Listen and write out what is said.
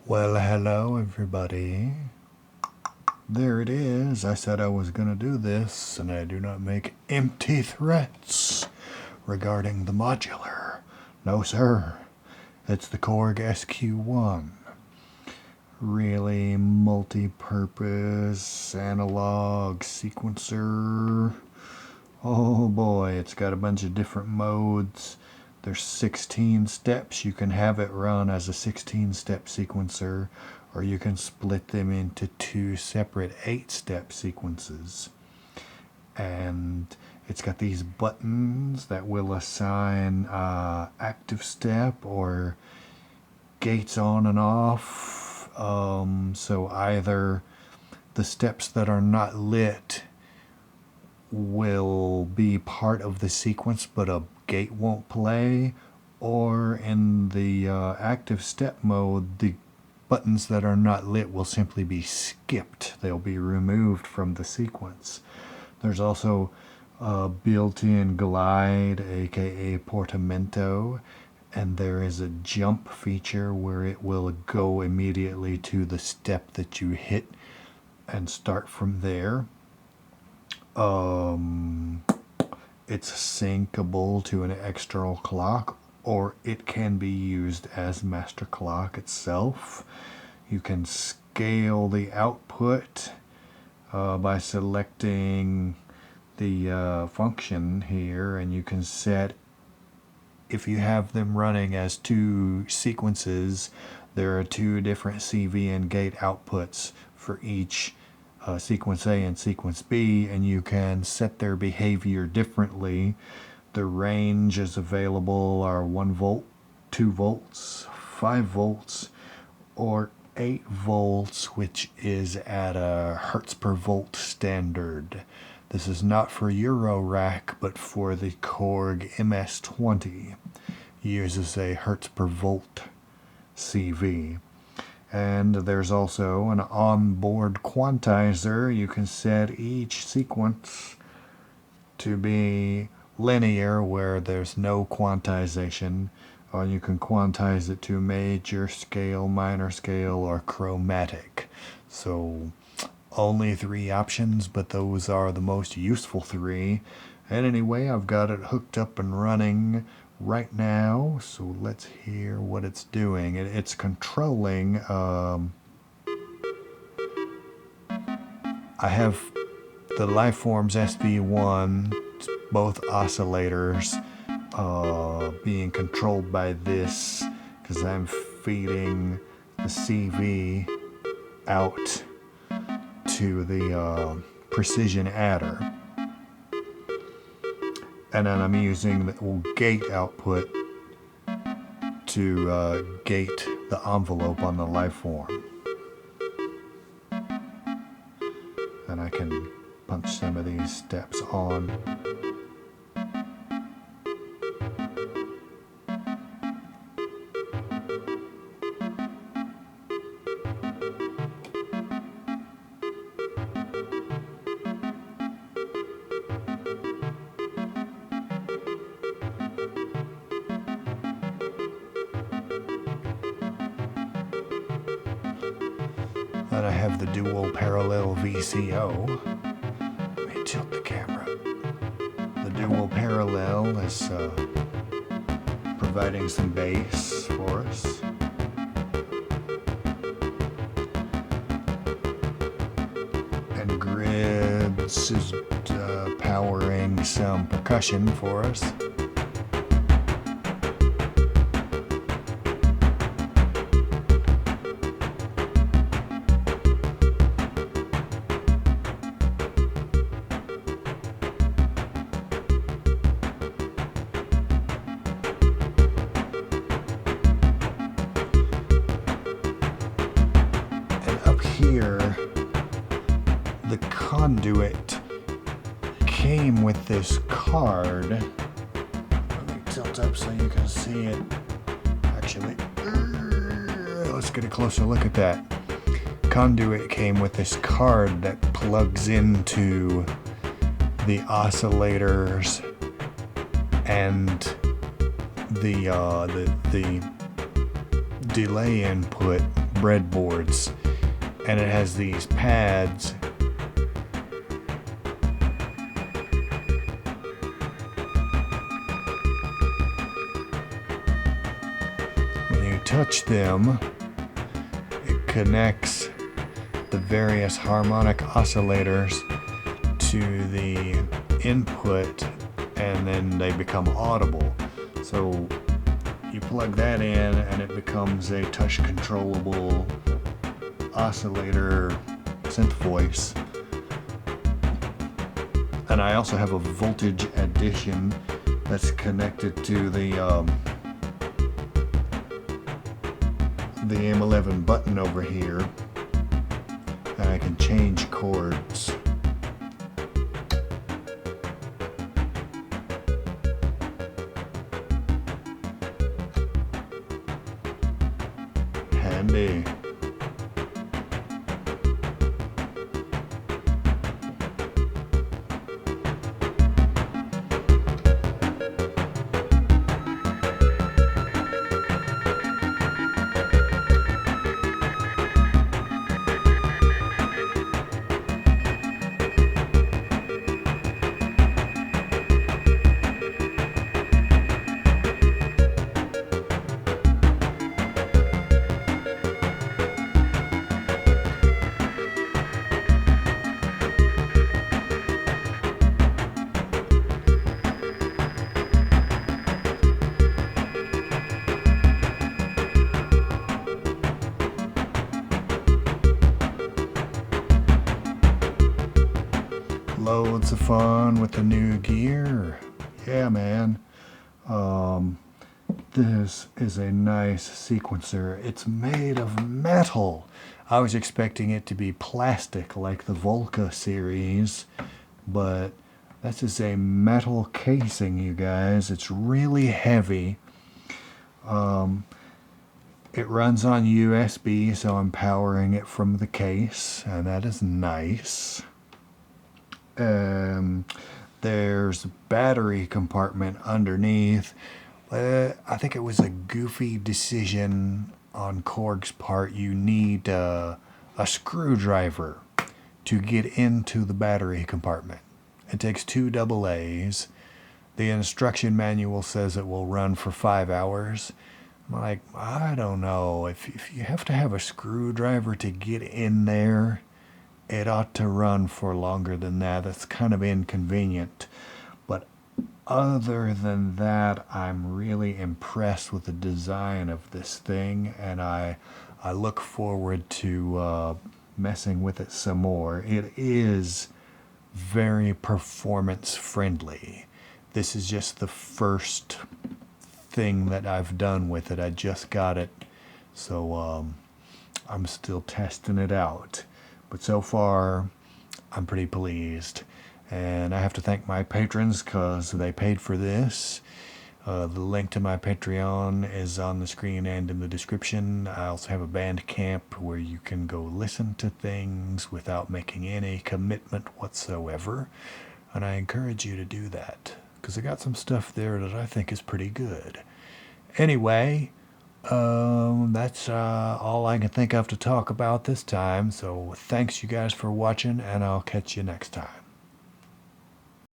Well, hello everybody. There it is. I said I was going to do this, and I do not make empty threats regarding the modular. No, sir. It's the Korg SQ-1. Really multi-purpose analog sequencer. Oh boy, it's got a bunch of different modes. There's 16 steps. You can have it run as a 16-step sequencer, or you can split them into two separate 8-step sequences. And it's got these buttons that will assign active step or gates on and off. So either the steps that are not lit will be part of the sequence, but a gate won't play, or in the active step mode, the buttons that are not lit will simply be skipped. They'll be removed from the sequence. There's also a built-in glide, aka portamento, and there is a jump feature where it will go immediately to the step that you hit and start from there. It's syncable to an external clock, or it can be used as master clock itself. You can scale the output by selecting the function here, and you can set, if you have them running as two sequences, there are two different CV and gate outputs for each sequence A and sequence B, and you can set their behavior differently. The range is available are 1 volt, 2 volts, 5 volts, or 8 volts, which is at a hertz per volt standard. This is not for Eurorack, but for the Korg MS-20. It uses a hertz per volt CV. And there's also an onboard quantizer. You can set each sequence to be linear where there's no quantization, or you can quantize it to major scale, minor scale, or chromatic. So only 3 options, but those are the most useful 3. And anyway, I've got it hooked up and running right now, so let's hear what it's doing. It's controlling I have the Lifeforms SQ-1, both oscillators being controlled by this, because I'm feeding the CV out to the precision adder. And then I'm using the gate output to gate the envelope on the Lifeform. And I can punch some of these steps on. Then I have the dual parallel VCO. Let me tilt the camera. The dual parallel is providing some bass for us. And Grids is powering some percussion for us. Here, the conduit came with this card. Let me tilt up so you can see it. Actually, let's get a closer look at that. Conduit came with this card that plugs into the oscillators and the delay input breadboards, and it has these pads. When you touch them, it connects the various harmonic oscillators to the input, and then they become audible. So you plug that in and it becomes a touch controllable oscillator synth voice. And I also have a voltage addition that's connected to the M11 button over here, and I can change chords. Handy. Loads of fun with the new gear. Yeah, man. This is a nice sequencer. It's made of metal. I was expecting it to be plastic like the Volca series, but this is a metal casing, you guys. It's really heavy. It runs on USB, so I'm powering it from the case, and that is nice. There's a battery compartment underneath. I think it was a goofy decision on Korg's part. You need a screwdriver to get into the battery compartment. It takes 2 AA's. The instruction manual says it will run for 5 hours. I'm like, I don't know. If you have to have a screwdriver to get in there, it ought to run for longer than that. That's kind of inconvenient. But other than that, I'm really impressed with the design of this thing, and I look forward to messing with it some more. It is very performance friendly. This is just the first thing that I've done with it. I just got it, so I'm still testing it out. But so far, I'm pretty pleased. And I have to thank my patrons because they paid for this. The link to my Patreon is on the screen and in the description. I also have a Bandcamp where you can go listen to things without making any commitment whatsoever. And I encourage you to do that, because I got some stuff there that I think is pretty good. Anyway, that's all I can think of to talk about this time. So thanks you guys for watching, and I'll catch you next time.